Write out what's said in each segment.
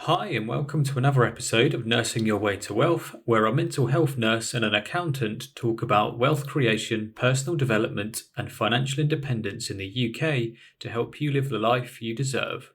Hi, and welcome to another episode of Nursing Your Way to Wealth, where a mental health nurse and an accountant talk about wealth creation, personal development, and financial independence in the UK to help you live the life you deserve.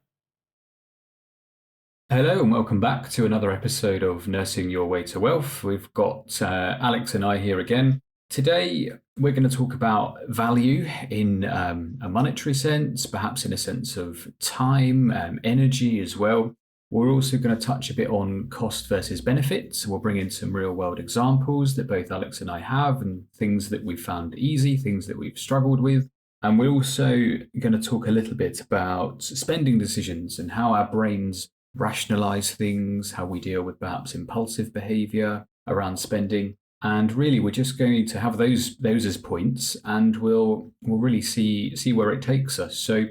Hello and welcome back to another episode of Nursing Your Way to Wealth. We've got Alex and I here again. Today, we're going to talk about value in a monetary sense, perhaps in a sense of time, energy as well. We're also going to touch a bit on cost versus benefits. We'll bring in some real world examples that both Alex and I have, and things that we've found easy, things that we've struggled with. And we're also going to talk a little bit about spending decisions and how our brains rationalize things, how we deal with perhaps impulsive behavior around spending. And really, we're just going to have those as points, and we'll really see where it takes us. So,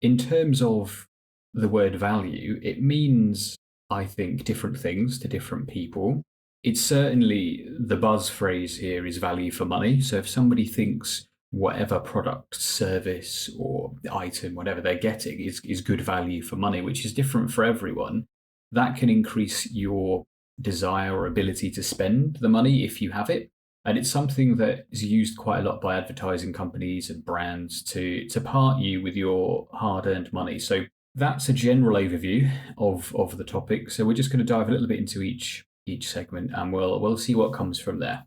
in terms of the word value, it means, I think, different things to different people. It's certainly the buzz phrase here is value for money. So if somebody thinks whatever product, service, or item, whatever they're getting is good value for money, which is different for everyone, that can increase your desire or ability to spend the money if you have it. And it's something that is used quite a lot by advertising companies and brands to part you with your hard earned money. So that's a general overview of the topic. So we're just going to dive a little bit into each segment, and we'll see what comes from there.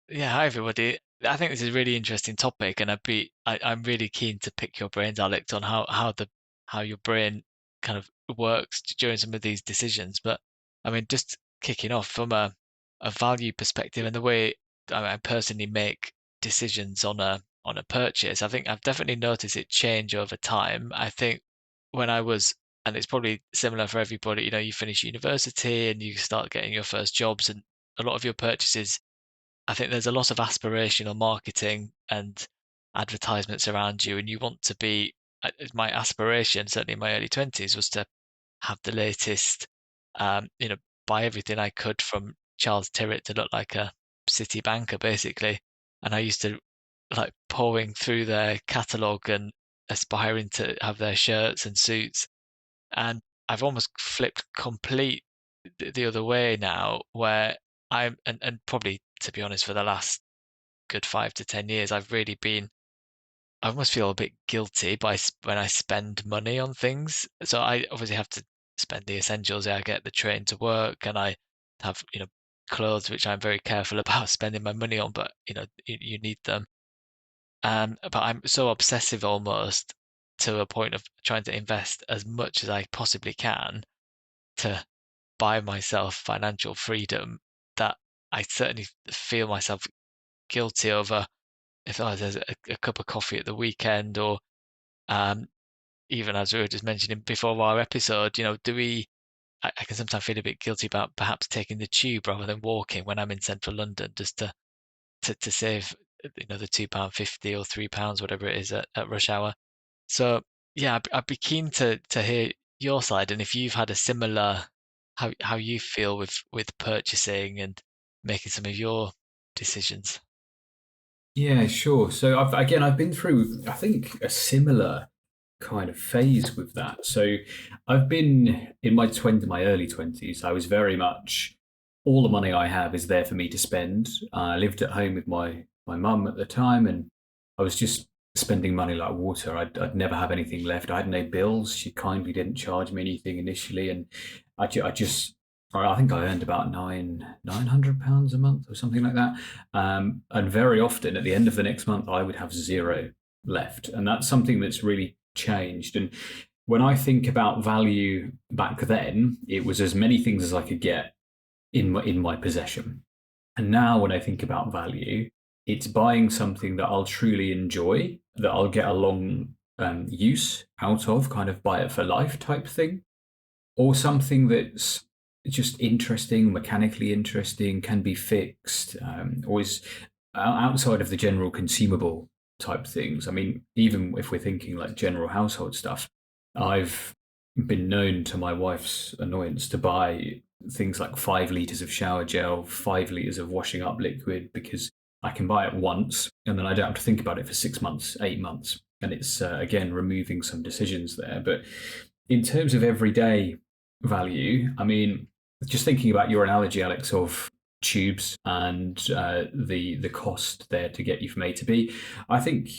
Yeah, hi everybody. I think this is a really interesting topic, and I'm really keen to pick your brains, Alex, on how your brain kind of works during some of these decisions. But I mean, just kicking off from a value perspective and the way I personally make decisions on a purchase, I think I've definitely noticed it change over time. I think when I was, and it's probably similar for everybody, you finish university and you start getting your first jobs, and a lot of your purchases, I think there's a lot of aspirational marketing and advertisements around you, and you want to be. My aspiration, certainly in my early 20s, was to have the latest, um, you know, buy everything I could from Charles Tyrwhitt to look like a city banker, basically. And I used to like pouring through their catalogue and aspiring to have their shirts and suits. And I've almost flipped complete the other way now, where and probably, to be honest, for the last good 5 to 10 years, I almost feel a bit guilty when I spend money on things. So I obviously have to spend the essentials. I get the train to work, and I have, clothes which I'm very careful about spending my money on, but you need them. But I'm so obsessive almost, to a point of trying to invest as much as I possibly can to buy myself financial freedom, that I certainly feel myself guilty over if there's a cup of coffee at the weekend, or um, even as we were just mentioning before our episode, I can sometimes feel a bit guilty about perhaps taking the tube rather than walking when I'm in central London, just to save, the £2.50 or £3, whatever it is at rush hour. So yeah, I'd be keen to hear your side, and if you've had a similar, how you feel with purchasing and making some of your decisions. Yeah, sure. So I've been through, I think, a similar kind of phase with that. So I've been in my early 20s. I was very much all the money I have is there for me to spend. I lived at home with my mum at the time, and I was just spending money like water. I'd never have anything left. I had no bills. She kindly didn't charge me anything initially, and I just I think I earned about £900 a month or something like that. And very often at the end of the next month, I would have zero left. And that's something that's really changed. And when I think about value back then, it was as many things as I could get in my possession. And now when I think about value, it's buying something that I'll truly enjoy, that I'll get a long use out of, kind of buy it for life type thing, or something that's just interesting, mechanically interesting, can be fixed, or is outside of the general consumable type things. I mean, even if we're thinking like general household stuff, I've been known, to my wife's annoyance, to buy things like 5 liters of shower gel, 5 liters of washing up liquid, because I can buy it once and then I don't have to think about it for 6 months, 8 months. And it's again removing some decisions there. But in terms of everyday value, I mean, just thinking about your analogy, Alex, of tubes and the cost there to get you from A to B, I think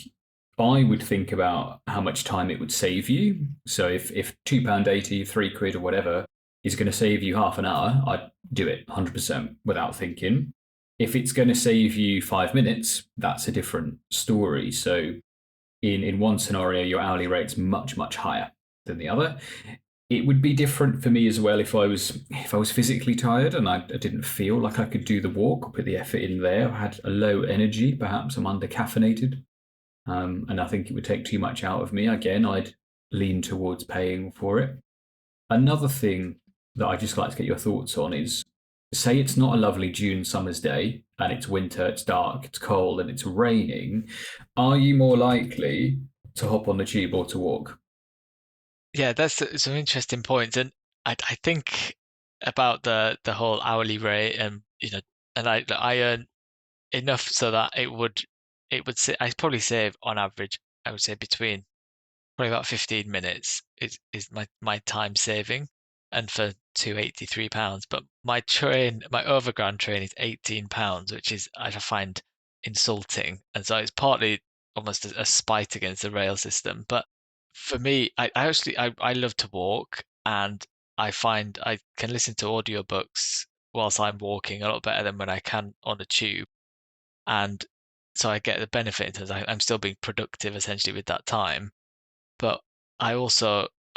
I would think about how much time it would save you. So if £2.80, £3 or whatever is going to save you half an hour, I'd do it 100% without thinking. If it's going to save you 5 minutes, that's a different story. So in one scenario, your hourly rate's much, much higher than the other. It would be different for me as well if I was physically tired and I didn't feel like I could do the walk or put the effort in there. I had a low energy, perhaps I'm under caffeinated, and I think it would take too much out of me. Again, I'd lean towards paying for it. Another thing that I'd just like to get your thoughts on is, say it's not a lovely June summer's day and it's winter, it's dark, it's cold, and it's raining. Are you more likely to hop on the tube or to walk? Yeah, that's some interesting points, and I think about the whole hourly rate, and and I earn enough so that I'd probably save on average, I would say between probably about 15 minutes is my time saving, and for £283. But my overground train is £18, which is I find insulting, and so it's partly almost a spite against the rail system. But for me, I love to walk, and I find I can listen to audiobooks whilst I'm walking a lot better than when I can on a tube. And so I get the benefit in terms of I'm still being productive essentially with that time. But I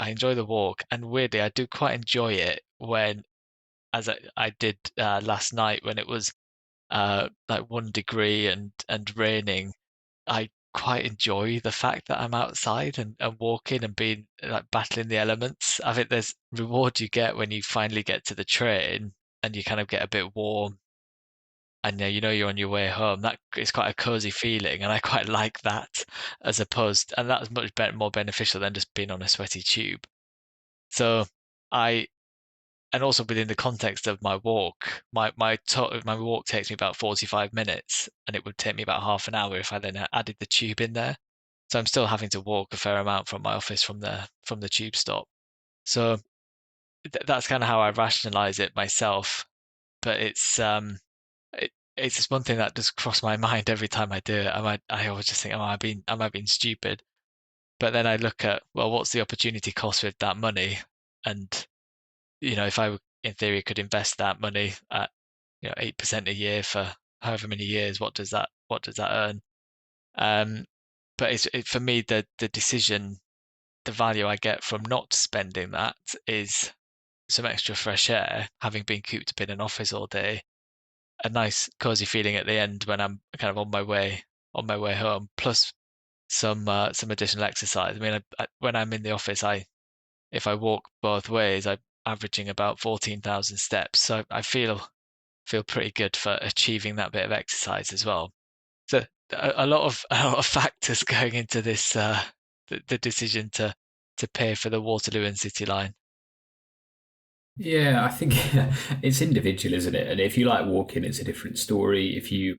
enjoy the walk, and weirdly I do quite enjoy it when, as I did last night when it was like 1 degree and raining. I quite enjoy the fact that I'm outside and walking and being like battling the elements. I think there's reward you get when you finally get to the train and you kind of get a bit warm and you're on your way home. That is quite a cozy feeling, and I quite like that as opposed, and that's much more beneficial than just being on a sweaty tube. So I and also within the context of my walk, my walk takes me about 45 minutes, and it would take me about half an hour if I then added the tube in there. So I'm still having to walk a fair amount from my office from the tube stop. So that's kind of how I rationalize it myself. But it's just one thing that just crossed my mind every time I do it. I always just think, am I being stupid? But then I look at, well, what's the opportunity cost with that money? And if I, in theory, could invest that money at 8% a year for however many years, what does that earn? But for me, the decision, the value I get from not spending that is some extra fresh air, having been cooped up in an office all day, a nice cozy feeling at the end when I'm kind of on my way home, plus some additional exercise. I mean, when I'm in the office, if I walk both ways, I'm averaging about 14,000 steps. So I feel pretty good for achieving that bit of exercise as well. So a lot of factors going into this the decision to pay for the Waterloo and City line. Yeah, I think it's individual, isn't it? And if you like walking, it's a different story. If you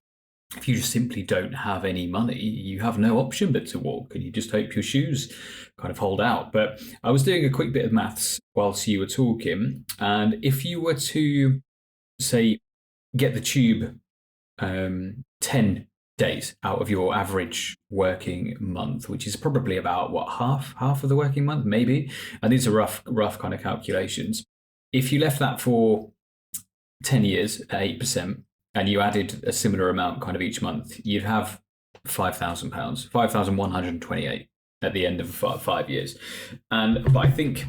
just simply don't have any money, you have no option but to walk, and you just hope your shoes kind of hold out. But I was doing a quick bit of maths whilst you were talking, and if you were to say get the tube 10 days out of your average working month, which is probably about what, half of the working month, maybe. And these are rough kind of calculations. If you left that for 10 years at 8%, and you added a similar amount kind of each month, you'd have £5,000, 5,128 at the end of 5 years. But I think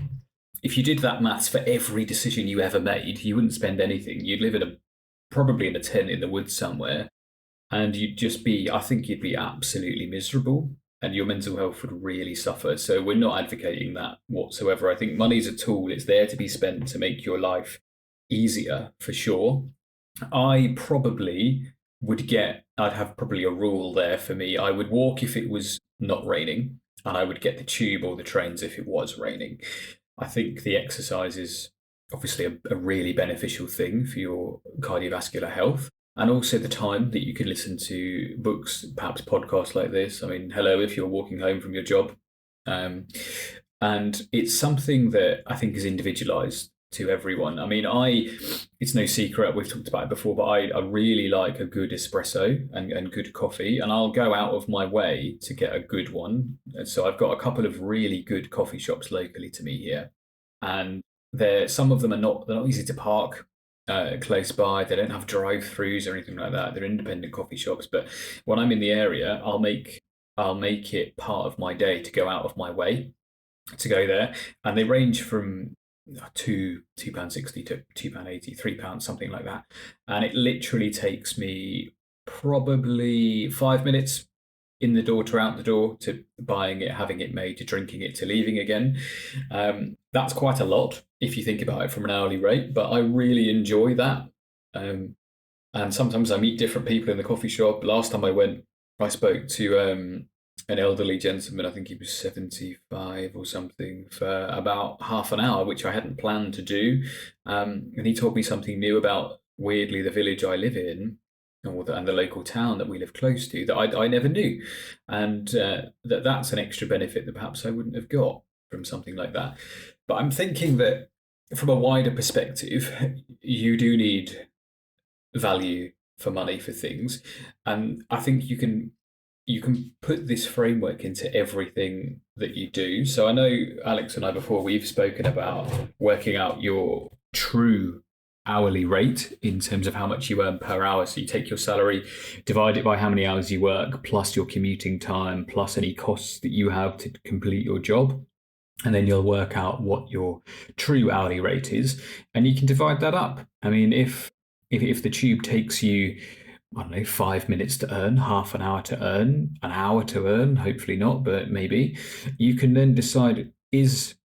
if you did that maths for every decision you ever made, you wouldn't spend anything. You'd live probably in a tent in the woods somewhere, and I think you'd be absolutely miserable, and your mental health would really suffer. So we're not advocating that whatsoever. I think money's a tool. It's there to be spent to make your life easier, for sure. I'd have probably a rule there for me. I would walk if it was not raining, and I would get the tube or the trains if it was raining. I think the exercise is obviously a really beneficial thing for your cardiovascular health, and also the time that you can listen to books, perhaps podcasts like this. I mean, hello, if you're walking home from your job. And it's something that I think is individualized. to everyone. I mean, it's no secret, we've talked about it before, but I really like a good espresso and good coffee, and I'll go out of my way to get a good one. And so I've got a couple of really good coffee shops locally to me here, and some of them they're not easy to park close by. They don't have drive-throughs or anything like that. They're independent coffee shops. But when I'm in the area, I'll make it part of my day to go out of my way to go there, and they range from £2.60 to £2.80, £3, something like that. And it literally takes me probably 5 minutes in the door to out the door, to buying it, having it made, to drinking it, to leaving again. That's quite a lot if you think about it from an hourly rate, but I really enjoy that. And sometimes I meet different people in the coffee shop. Last time I went, I spoke to an elderly gentleman, I think he was 75 or something, for about half an hour, which I hadn't planned to do. And he told me something new about, weirdly, the village I live in, and the local town that we live close to, that I never knew. And that's an extra benefit that perhaps I wouldn't have got from something like that. But I'm thinking that from a wider perspective, you do need value for money for things. And I think you can put this framework into everything that you do. So I know Alex and I, before, we've spoken about working out your true hourly rate in terms of how much you earn per hour. So you take your salary, divide it by how many hours you work, plus your commuting time, plus any costs that you have to complete your job. And then you'll work out what your true hourly rate is, and you can divide that up. I mean, if the tube takes you, I don't know, 5 minutes to earn, half an hour to earn, an hour to earn, hopefully not, but maybe, you can then decide, is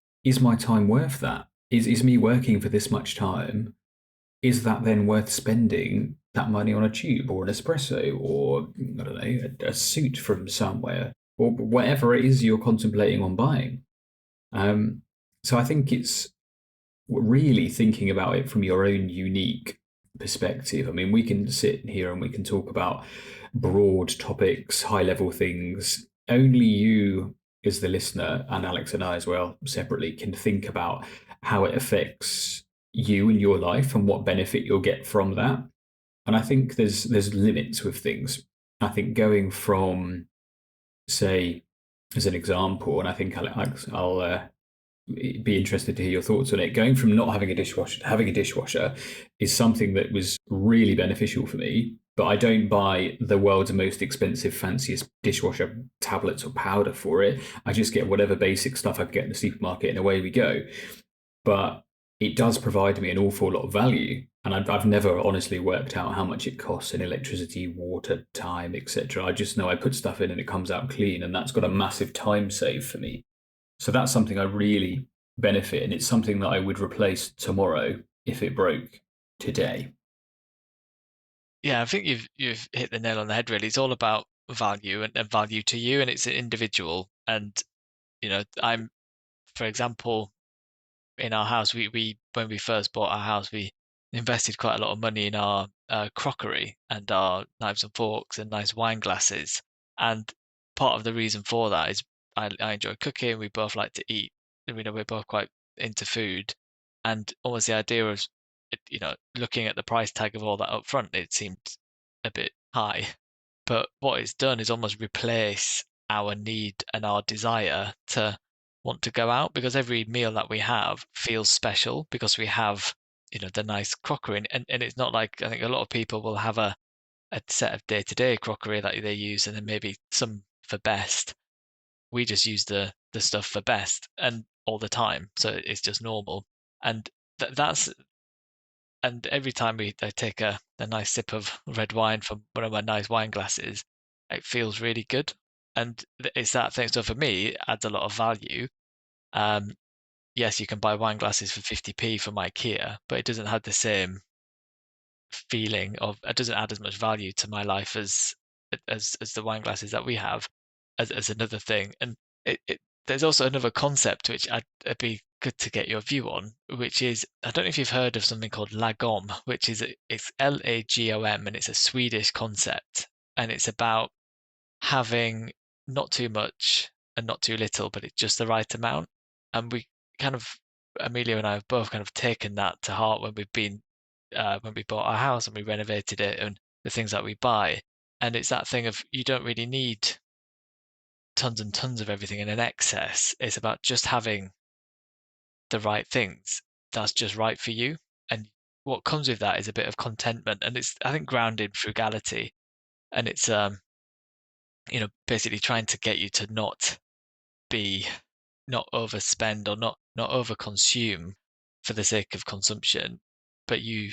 my time worth that? Is me working for this much time, is that then worth spending that money on a tube or an espresso or, I don't know, a suit from somewhere, or whatever it is you're contemplating on buying? So I think it's really thinking about it from your own unique perspective. I mean, we can sit here and we can talk about broad topics, high level things. Only you, as the listener, and Alex and I as well, separately, can think about how it affects you and your life and what benefit you'll get from that. And I think there's limits with things. I think going from, say, as an example, and I think Alex, I'll be interested to hear your thoughts on it. Going from not having a dishwasher to having a dishwasher is something that was really beneficial for me, but I don't buy the world's most expensive, fanciest dishwasher tablets or powder for it. I just get whatever basic stuff I can get in the supermarket, and away we go. But it does provide me an awful lot of value. And I've never honestly worked out how much it costs in electricity, water, time, etc. I just know I put stuff in and it comes out clean, and that's got a massive time save for me. So that's something I really benefit, and it's something that I would replace tomorrow if it broke today. Yeah, I think you've hit the nail on the head, really. It's all about value and value to you, and it's individual. And I'm, for example, in our house, we when we first bought our house, we invested quite a lot of money in our crockery and our knives and forks and nice wine glasses. And part of the reason for that is I enjoy cooking. We both like to eat. We're both quite into food, and almost the idea of looking at the price tag of all that up front, it seemed a bit high. But what it's done is almost replace our need and our desire to want to go out, because every meal that we have feels special because we have the nice crockery, and it's not like, I think a lot of people will have a set of day-to-day crockery that they use, and then maybe some for best. We just use the stuff for best and all the time, so it's just normal. And that's and every time I take a nice sip of red wine from one of my nice wine glasses, it feels really good. And it's that thing. So for me, it adds a lot of value. Yes, you can buy wine glasses for 50p from IKEA, but it doesn't have the same feeling of, it doesn't add as much value to my life as the wine glasses that we have as another thing. And there's also another concept which it'd be good to get your view on, which is, I don't know if you've heard of something called lagom, which is it's LAGOM, and it's a Swedish concept, and it's about having not too much and not too little, but it's just the right amount. And we kind of Amelia and I have both kind of taken that to heart when when we bought our house and we renovated it and the things that we buy. And it's that thing of you don't really need tons and tons of everything in an excess. It's about just having the right things that's just right for you. And what comes with that is a bit of contentment. And it's, I think, grounded frugality. And it's, basically trying to get you to not overspend or not overconsume for the sake of consumption, but you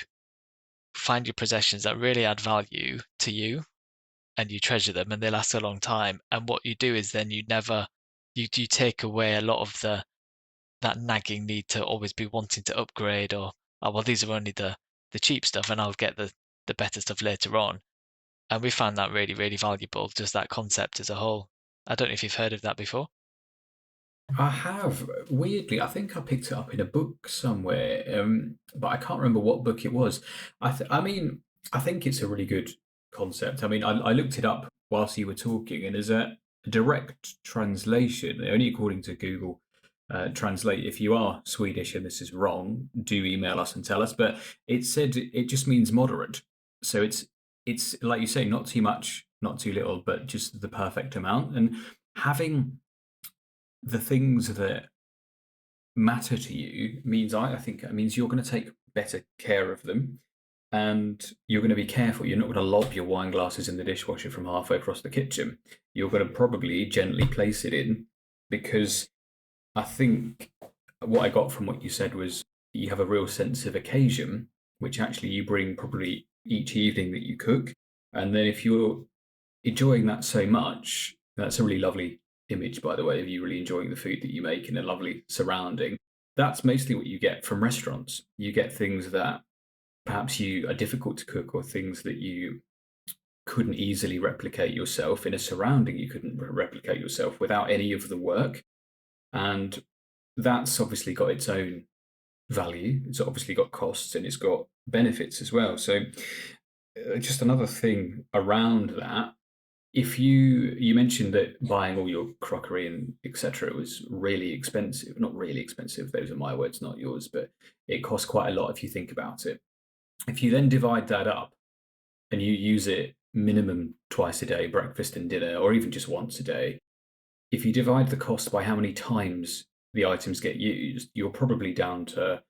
find your possessions that really add value to you and you treasure them and they last a long time. And what you do is then you take away a lot of that nagging need to always be wanting to upgrade or, oh well, these are only the cheap stuff and I'll get the better stuff later on. And we found that really, really valuable, just that concept as a whole. I don't know if you've heard of that before. I have. Weirdly, I think I picked it up in a book somewhere, but I can't remember what book it was. I mean, I think it's a really good concept. I mean, I looked it up whilst you were talking, and as a direct translation, only according to Google Translate, if you are Swedish and this is wrong, do email us and tell us. But it said it just means moderate. So it's like you say, not too much, not too little, but just the perfect amount. And having the things that matter to you means I think it means you're going to take better care of them and you're going to be careful. You're not going to lob your wine glasses in the dishwasher from halfway across the kitchen. You're going to probably gently place it in because I think what I got from what you said was you have a real sense of occasion, which actually you bring probably each evening that you cook. And then if you're enjoying that so much, that's a really lovely image, by the way, of you really enjoying the food that you make in a lovely surrounding. That's mostly what you get from restaurants. You get things that perhaps you are difficult to cook or things that you couldn't easily replicate yourself in a surrounding you couldn't replicate yourself without any of the work. And that's obviously got its own value. It's obviously got costs and it's got benefits as well. So just another thing around that, if you mentioned that buying all your crockery and etc. was really expensive. Not really expensive, those are my words, not yours, but it costs quite a lot if you think about it. If you then divide that up and you use it minimum twice a day, breakfast and dinner, or even just once a day, if you divide the cost by how many times the items get used, you're probably down to,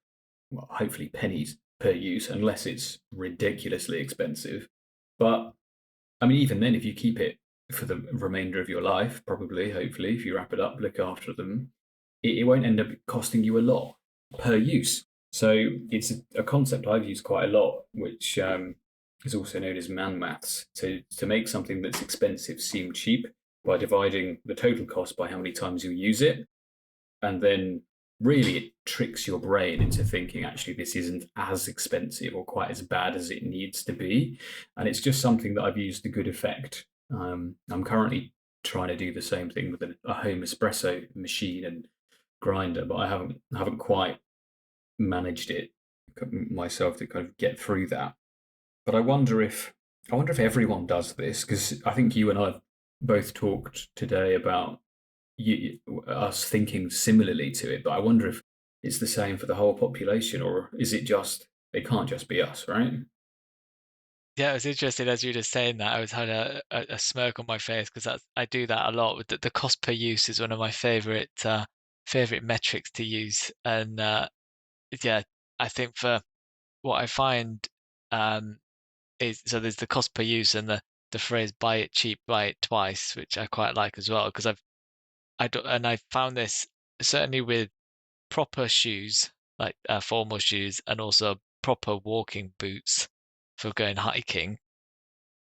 well, hopefully pennies per use, unless it's ridiculously expensive. But I mean, even then, if you keep it for the remainder of your life, probably, hopefully, if you wrap it up, look after them, it won't end up costing you a lot per use. So it's a concept I've used quite a lot, which is also known as man maths, to make something that's expensive seem cheap by dividing the total cost by how many times you use it. And then really it tricks your brain into thinking actually this isn't as expensive or quite as bad as it needs to be. And it's just something that I've used to good effect. I'm currently trying to do the same thing with a home espresso machine and grinder, but I haven't quite managed it myself to kind of get through that. But I wonder if everyone does this, because I think you and I both talked today about us thinking similarly to it, but I wonder if it's the same for the whole population, or is it just, it can't just be us, right? Yeah, it was interesting as you were just saying that. I was had a smirk on my face because I do that a lot. With the cost per use is one of my favorite metrics to use, and yeah, I think for what I find is so there's the cost per use and the phrase "buy it cheap, buy it twice," which I quite like as well because I found this certainly with proper shoes like formal shoes and also proper walking boots for going hiking.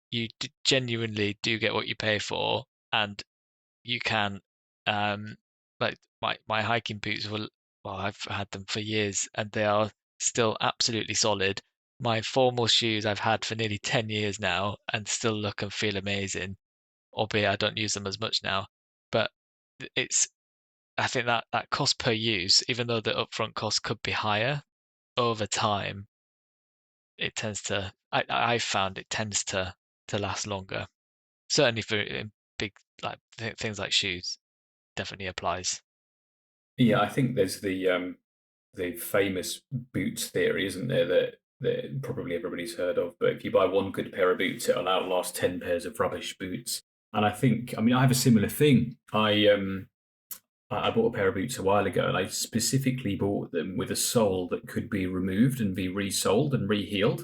You genuinely do get what you pay for, and you can like my hiking boots well, I've had them for years and they are still absolutely solid. My formal shoes I've had for nearly 10 years now and still look and feel amazing, albeit I don't use them as much now. But it's I think that cost per use, even though the upfront cost could be higher, over time it tends to I've found it tends to last longer. Certainly for big like things like shoes, definitely applies. Yeah, I think there's the famous boots theory, isn't there? That probably everybody's heard of. But if you buy one good pair of boots, it'll outlast 10 pairs of rubbish boots. And I think, I mean, I have a similar thing. I bought a pair of boots a while ago, and I specifically bought them with a sole that could be removed and be resoled and rehealed.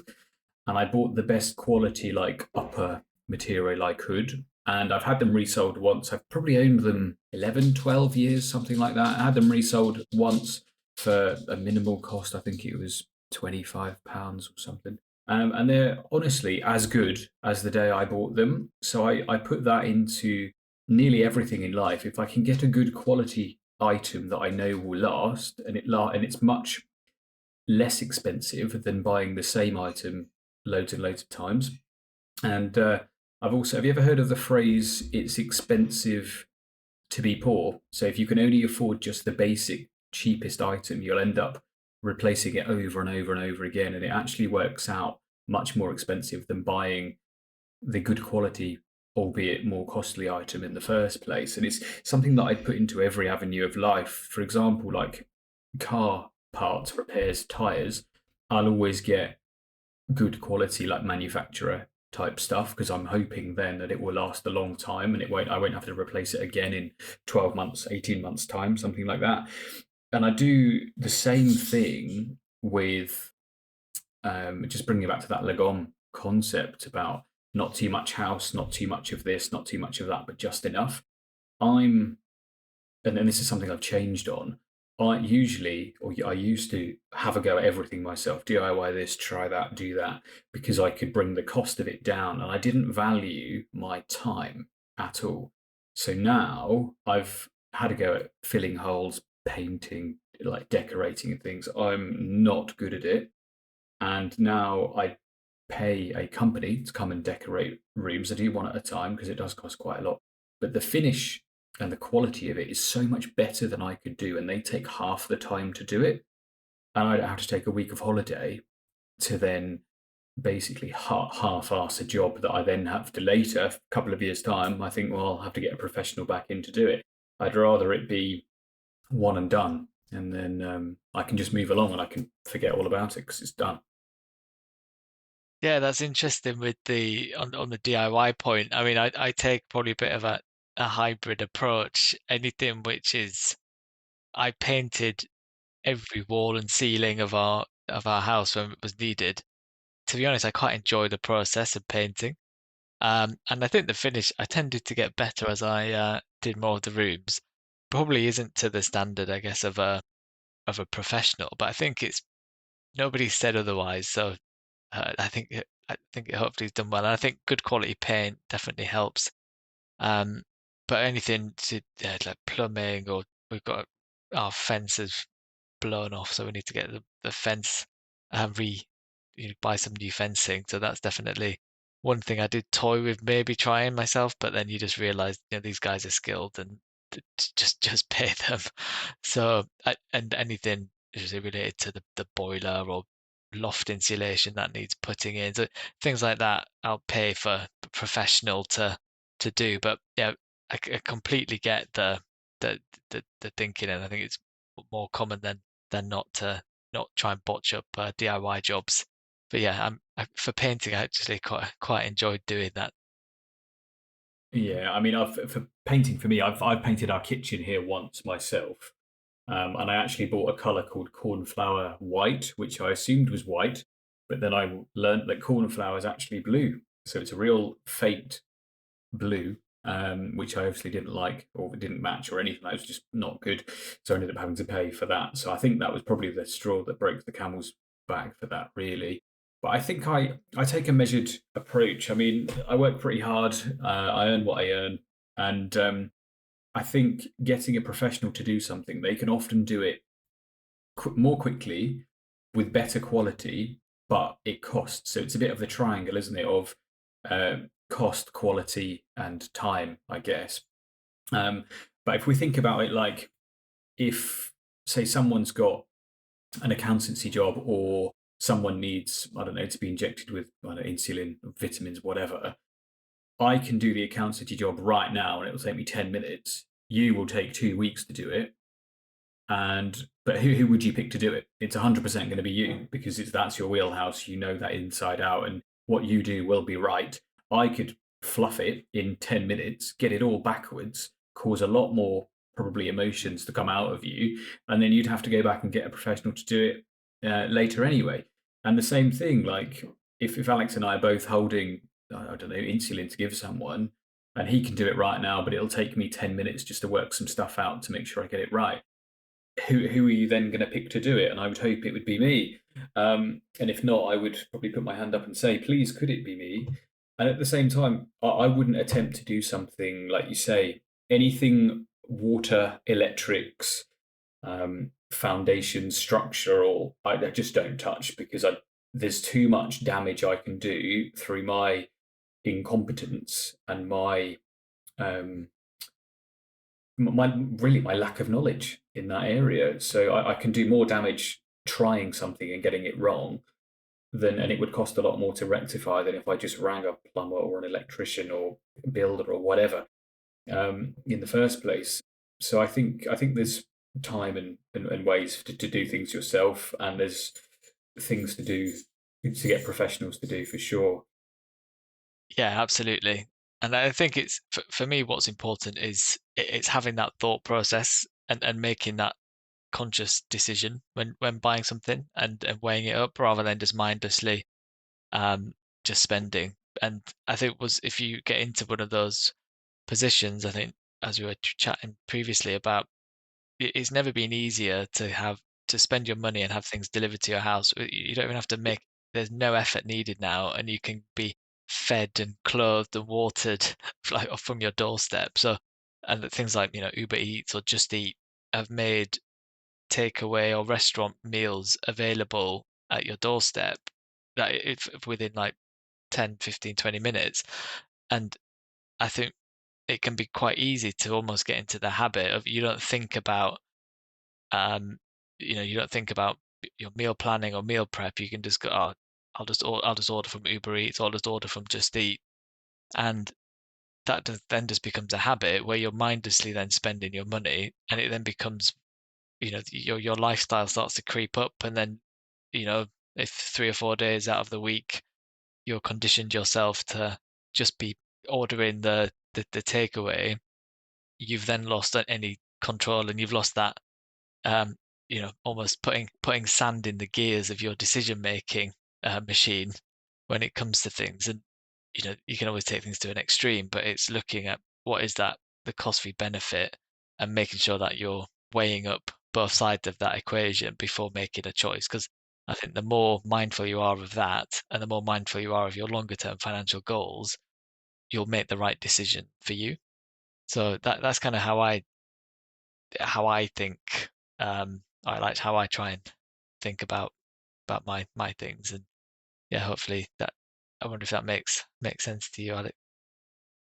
And I bought the best quality, like upper material I could. And I've had them resold once. I've probably owned them 11, 12 years, something like that. I had them resold once for a minimal cost. I think it was £25 or something. And they're honestly as good as the day I bought them. So I put that into nearly everything in life. If I can get a good quality item that I know will last, and it's much less expensive than buying the same item loads and loads of times. And have you ever heard of the phrase, it's expensive to be poor? So if you can only afford just the basic, cheapest item, you'll end up replacing it over and over and over again. And it actually works out much more expensive than buying the good quality, albeit more costly item in the first place. And it's something that I put into every avenue of life. For example, like car parts, repairs, tires, I'll always get good quality, like manufacturer type stuff, because I'm hoping then that it will last a long time and I won't have to replace it again in 12 months, 18 months time, something like that. And I do the same thing with just bringing it back to that Lagom concept about not too much house, not too much of this, not too much of that, but just enough. And this is something I've changed on. I used to have a go at everything myself, DIY this, try that, do that, because I could bring the cost of it down, and I didn't value my time at all. So now I've had a go at filling holes, painting, like decorating and things. I'm not good at it. And now I pay a company to come and decorate rooms. I do one at a time because it does cost quite a lot. But the finish and the quality of it is so much better than I could do, and they take half the time to do it. And I don't have to take a week of holiday to then basically half-ass a job that I then have to later, a couple of years' time, I think, well, I'll have to get a professional back in to do it. I'd rather it be one and done, and then I can just move along and I can forget all about it because it's done. Yeah, that's interesting with on the DIY point. I mean, I take probably a bit of a hybrid approach. Anything which is, I painted every wall and ceiling of our house when it was needed. To be honest, I quite enjoy the process of painting. And I think the finish, I tended to get better as I did more of the rooms. Probably isn't to the standard, I guess, of a professional, but I think it's nobody said otherwise. So I think it hopefully is done well. And I think good quality paint definitely helps. But anything to like plumbing, or we've got our fences blown off, so we need to get the fence buy some new fencing. So that's definitely one thing I did toy with maybe trying myself, but then you just realize these guys are skilled and just pay them. So and anything usually related to the boiler or loft insulation that needs putting in, so things like that I'll pay for a professional to do. But yeah, I completely get the thinking, and I think it's more common than not to not try and botch up DIY jobs. But yeah, for painting, I actually quite enjoyed doing that. Yeah, I mean, for painting for me, I've painted our kitchen here once myself, and I actually bought a color called cornflower white, which I assumed was white, but then I learned that cornflower is actually blue, so it's a real faint blue, which I obviously didn't like or didn't match or anything. That was just not good, so I ended up having to pay for that. So I think that was probably the straw that broke the camel's back for that, really. But I think I take a measured approach. I mean, I work pretty hard. I earn what I earn, and I think getting a professional to do something, they can often do it more quickly with better quality, but it costs. So it's a bit of the triangle, isn't it, of cost, quality, and time, I guess. But if we think about it, like if, say, someone's got an accountancy job, or someone needs, I don't know, to be injected with insulin, vitamins, whatever, I can do the accountancy job right now and it will take me 10 minutes. You will take 2 weeks to do it. But who would you pick to do it? It's 100% going to be you, because that's your wheelhouse. You know that inside out, and what you do will be right. I could fluff it in 10 minutes, get it all backwards, cause a lot more probably emotions to come out of you, and then you'd have to go back and get a professional to do it later anyway. And the same thing, like if Alex and I are both holding, I don't know, insulin to give someone, and he can do it right now, but it'll take me 10 minutes just to work some stuff out to make sure I get it right. Who are you then going to pick to do it? And I would hope it would be me. And if not, I would probably put my hand up and say, please, could it be me? And at the same time, I wouldn't attempt to do something like you say, anything water, electrics, foundation, structural, I just don't touch, because there's too much damage I can do through my incompetence and my lack of knowledge in that area. So I can do more damage trying something and getting it wrong and it would cost a lot more to rectify than if I just rang a plumber or an electrician or builder or whatever in the first place. So I think there's time and ways to do things yourself, and there's things to do to get professionals to do, for sure. Yeah, absolutely. And I think it's for me, what's important is it's having that thought process and making that conscious decision when buying something and weighing it up, rather than just mindlessly just spending. And I think if you get into one of those positions, I think, as we were chatting previously about, it's never been easier to spend your money and have things delivered to your house. You don't even have to there's no effort needed now, and you can be fed and clothed and watered like from your doorstep. So, and things like, Uber Eats or Just Eat have made takeaway or restaurant meals available at your doorstep, that it's within like 10, 15, 20 minutes. And I think it can be quite easy to almost get into the habit of, you don't think about your meal planning or meal prep. You can just go, oh, I'll just order from Uber Eats, or I'll just order from Just Eat. And that then just becomes a habit where you're mindlessly then spending your money, and it then becomes, your lifestyle starts to creep up. And then, if 3 or 4 days out of the week you're conditioned yourself to just be ordering the takeaway, you've then lost any control, and you've lost that almost putting sand in the gears of your decision making machine when it comes to things. And you can always take things to an extreme, but it's looking at what is the cost v benefit, and making sure that you're weighing up both sides of that equation before making a choice. Because I think the more mindful you are of that, and the more mindful you are of your longer term financial goals, you'll make the right decision for you. So that's kind of how I think. I like how I try and think about my things. And yeah, hopefully that, I wonder if that makes sense to you, Alex.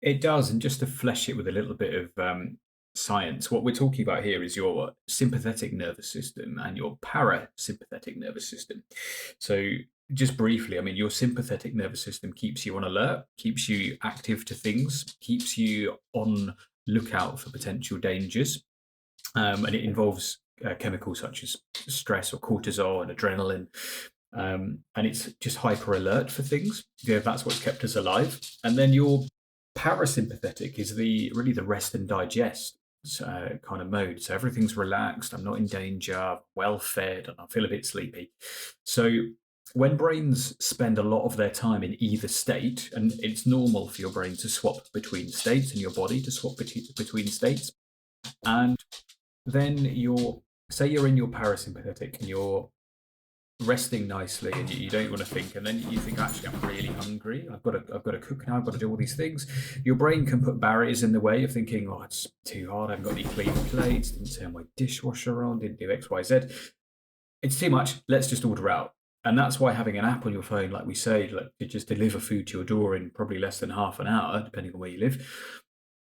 It does. And just to flesh it with a little bit of science, what we're talking about here is your sympathetic nervous system and your parasympathetic nervous system. So just briefly, I mean, your sympathetic nervous system keeps you on alert, keeps you active to things, keeps you on lookout for potential dangers. And it involves chemicals such as stress or cortisol and adrenaline. And it's just hyper alert for things. That's what's kept us alive. And then your parasympathetic is really the rest and digest kind of mode. So everything's relaxed. I'm not in danger, well fed, and I feel a bit sleepy. So when brains spend a lot of their time in either state, and it's normal for your brain to swap between states and your body to swap between states, and then say you're in your parasympathetic and you're resting nicely and you don't want to think, and then you think, actually, I'm really hungry, I've got to cook now, I've got to do all these things. Your brain can put barriers in the way of thinking, oh, it's too hard, I haven't got any clean plates, didn't turn my dishwasher on, didn't do XYZ, it's too much, let's just order out. And that's why having an app on your phone, like we say, like to just deliver food to your door in probably less than half an hour, depending on where you live,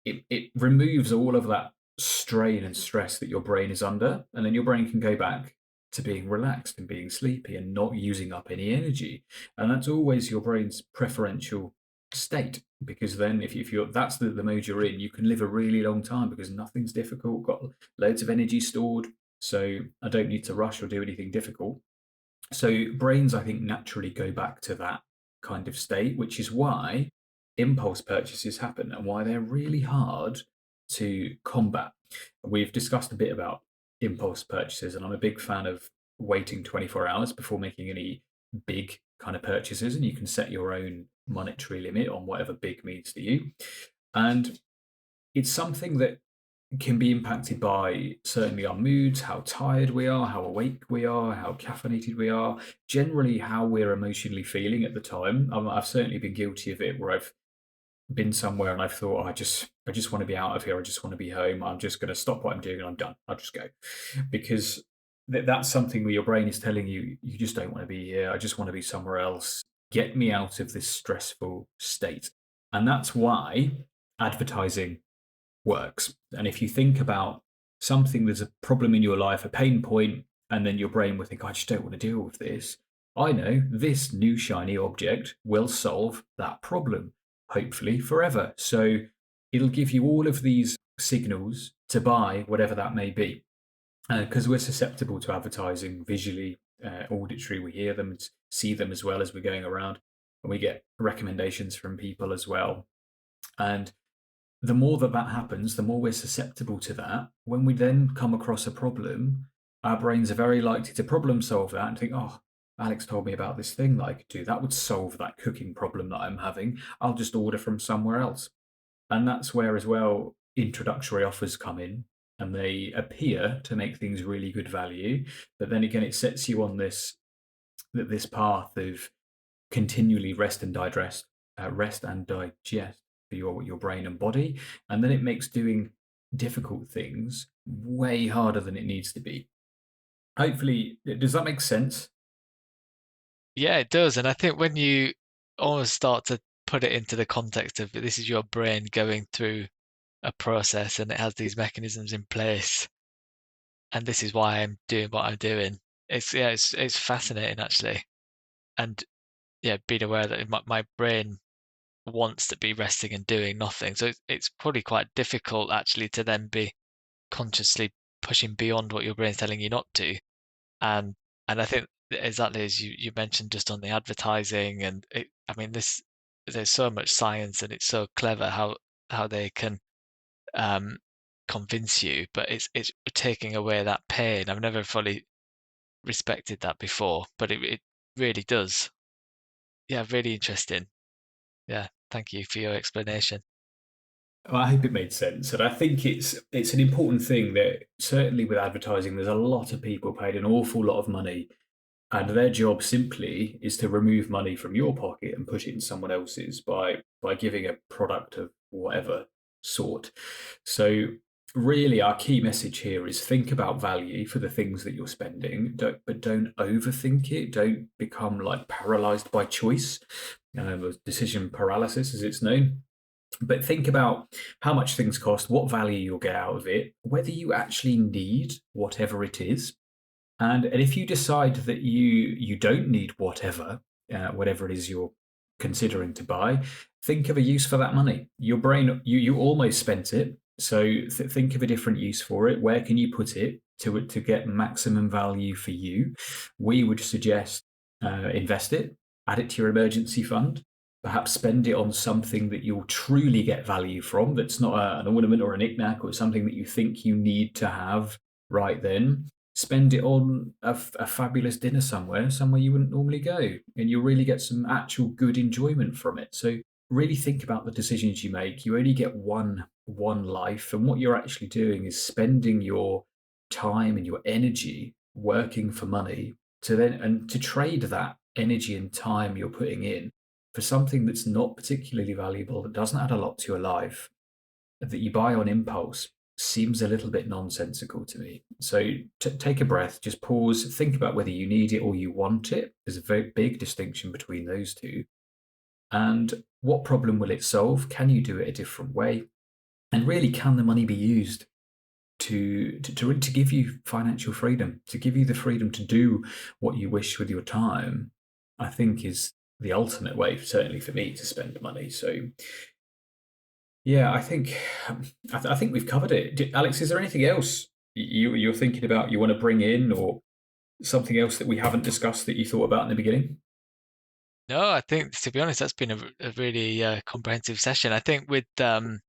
it removes all of that strain and stress that your brain is under, and then your brain can go back to being relaxed and being sleepy and not using up any energy. And that's always your brain's preferential state, because then if that's the mode you're in, you can live a really long time because nothing's difficult, got loads of energy stored. So I don't need to rush or do anything difficult. So brains, I think, naturally go back to that kind of state, which is why impulse purchases happen and why they're really hard to combat. We've discussed a bit about impulse purchases, and I'm a big fan of waiting 24 hours before making any big kind of purchases, and you can set your own monetary limit on whatever big means to you. And it's something that can be impacted by certainly our moods, how tired we are, how awake we are, how caffeinated we are, generally how we're emotionally feeling at the time. I've certainly been guilty of it where I've been somewhere and I've thought, I just want to be out of here. I just want to be home. I'm just going to stop what I'm doing and I'm done. I'll just go. Because that's something where your brain is telling you, you just don't want to be here. I just want to be somewhere else. Get me out of this stressful state. And that's why advertising works. And if you think about something, there's a problem in your life, a pain point, and then your brain will think, I just don't want to deal with this. I know this new shiny object will solve that problem, hopefully forever. So it'll give you all of these signals to buy whatever that may be. Because we're susceptible to advertising visually, auditory, we hear them, see them as well as we're going around, and we get recommendations from people as well. And the more that happens, the more we're susceptible to that. When we then come across a problem, our brains are very likely to problem solve that and think, oh, Alex told me about this thing that I could do. That would solve that cooking problem that I'm having. I'll just order from somewhere else. And that's where, as well, introductory offers come in, and they appear to make things really good value. But then again, it sets you on this path of continually rest and digest for your brain and body, and then it makes doing difficult things way harder than it needs to be. Hopefully, does that make sense? Yeah, it does. And I think when you almost start to put it into the context of this is your brain going through a process and it has these mechanisms in place, and this is why I'm doing what I'm doing. It's fascinating actually. And yeah, being aware that my brain wants to be resting and doing nothing. So it's probably quite difficult actually to then be consciously pushing beyond what your brain's telling you not to. And I think exactly as you mentioned just on the advertising and there's so much science and it's so clever how they can convince you, but it's taking away that pain. I've never fully respected that before, but it really does. Yeah, really interesting. Yeah, thank you for your explanation. Well, I hope it made sense, and I think it's an important thing that certainly with advertising, there's a lot of people paid an awful lot of money, and their job simply is to remove money from your pocket and put it in someone else's by giving a product of whatever sort. So really, our key message here is think about value for the things that you're spending, but don't overthink it. Don't become like paralyzed by choice, decision paralysis, as it's known. But think about how much things cost, what value you'll get out of it, whether you actually need whatever it is. And if you decide that you don't need whatever it is you're considering to buy, think of a use for that money. Your brain, you almost spent it. So think of a different use for it. Where can you put it to get maximum value for you? We would suggest invest it, add it to your emergency fund, perhaps spend it on something that you'll truly get value from, that's not an ornament or a knickknack or something that you think you need to have right then. Spend it on a fabulous dinner somewhere you wouldn't normally go, and you'll really get some actual good enjoyment from it. So really think about the decisions you make. You only get one life, and what you're actually doing is spending your time and your energy working for money to trade that energy and time you're putting in for something that's not particularly valuable, that doesn't add a lot to your life, that you buy on impulse, seems a little bit nonsensical to me. So take a breath, just pause, think about whether you need it or you want it. There's a very big distinction between those two. And what problem will it solve? Can you do it a different way? And really, can the money be used to give you financial freedom, to give you the freedom to do what you wish with your time? I think is the ultimate way, certainly for me, to spend money. So yeah, I think we've covered it. Alex, is there anything else you're thinking about, you want to bring in, or something else that we haven't discussed that you thought about in the beginning? No, I think, to be honest, that's been a really comprehensive session. I think with you're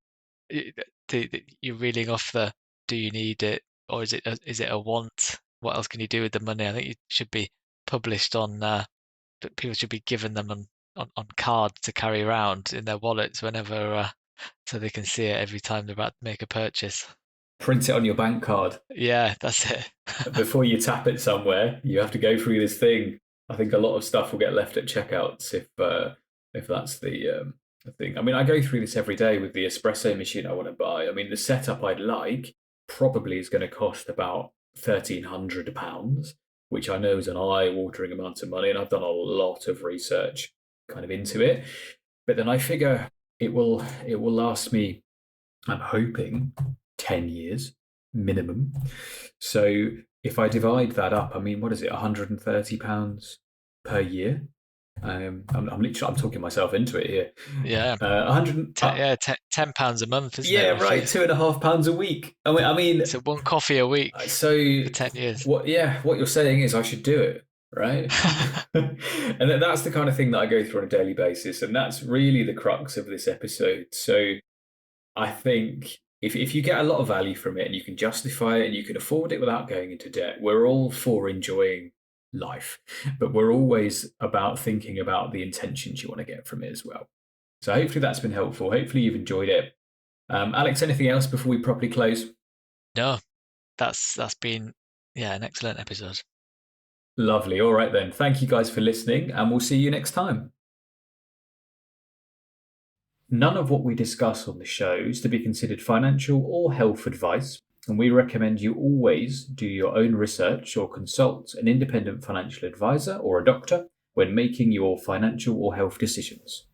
reeling off the do you need it, or is it a want? What else can you do with the money? I think it should be published on that people should be given them on cards to carry around in their wallets whenever so they can see it every time they're about to make a purchase. Print it on your bank card. Yeah, that's it. Before you tap it somewhere, you have to go through this thing. I think a lot of stuff will get left at checkouts if that's the thing. I mean, I go through this every day with the espresso machine I want to buy. I mean, the setup I'd like probably is going to cost about £1,300, which I know is an eye-watering amount of money, and I've done a lot of research kind of into it. But then I figure it will last me, I'm hoping, 10 years minimum. So if I divide that up, I mean, what is it, £130 per year? I'm talking myself into it here. Yeah. 100. Yeah, £10 a month, isn't it? Yeah, right. £2.50 a week. I mean, so one coffee a week. So for 10 years. What you're saying is I should do it, right? And that's the kind of thing that I go through on a daily basis, and that's really the crux of this episode. So I think if you get a lot of value from it and you can justify it and you can afford it without going into debt, we're all for enjoying life, but we're always about thinking about the intentions you want to get from it as well. So hopefully that's been helpful. Hopefully you've enjoyed it. Alex, anything else before we properly close? No, that's been an excellent episode. Lovely. All right then. Thank you guys for listening, and we'll see you next time. None of what we discuss on the show is to be considered financial or health advice, and we recommend you always do your own research or consult an independent financial advisor or a doctor when making your financial or health decisions.